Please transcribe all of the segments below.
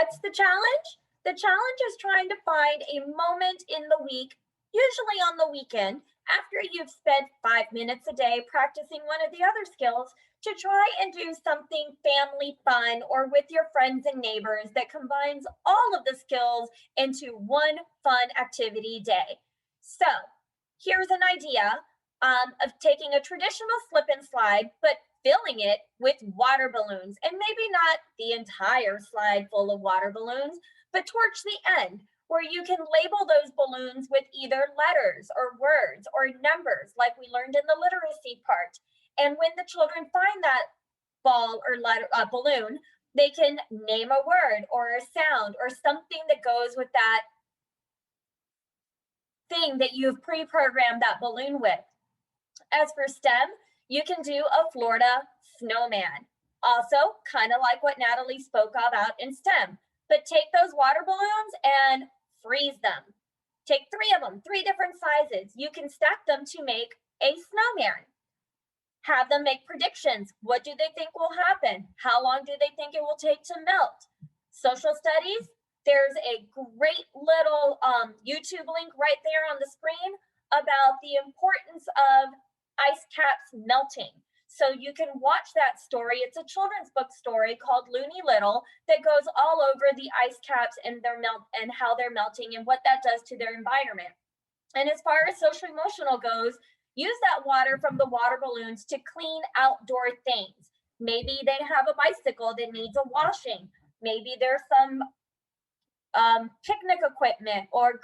What's the challenge? The challenge is trying to find a moment in the week, usually on the weekend, after you've spent 5 minutes a day practicing one of the other skills, to try and do something family fun or with your friends and neighbors that combines all of the skills into one fun activity day. So here's an idea of taking a traditional slip and slide, but filling it with water balloons, and maybe not the entire slide full of water balloons, but towards the end, where you can label those balloons with either letters or words or numbers, like we learned in the literacy part. And when the children find that ball or letter, balloon, they can name a word or a sound or something that goes with that thing that you've pre-programmed that balloon with. As for STEM, you can do a Florida snowman. Also, kind of like what Natalie spoke about in STEM, but take those water balloons and freeze them. Take 3 of them, 3 different sizes. You can stack them to make a snowman. Have them make predictions. What do they think will happen? How long do they think it will take to melt? Social studies, there's a great little YouTube link right there on the screen about the importance of ice caps melting. So you can watch that story. It's a children's book story called Looney Little that goes all over the ice caps and their melt and how they're melting and what that does to their environment. And as far as social emotional goes, use that water from the water balloons to clean outdoor things. Maybe they have a bicycle that needs a washing. Maybe there's some picnic equipment or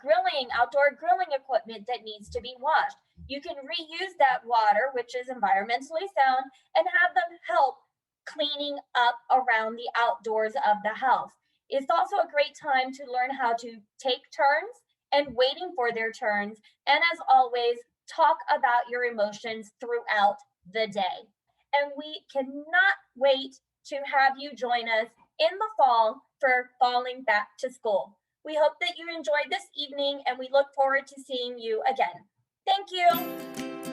outdoor grilling equipment that needs to be washed. You can reuse that water, which is environmentally sound, and have them help cleaning up around the outdoors of the house. It's also a great time to learn how to take turns and waiting for their turns. And as always, talk about your emotions throughout the day. And we cannot wait to have you join us in the fall for Falling Back to School. We hope that you enjoyed this evening and we look forward to seeing you again. Thank you.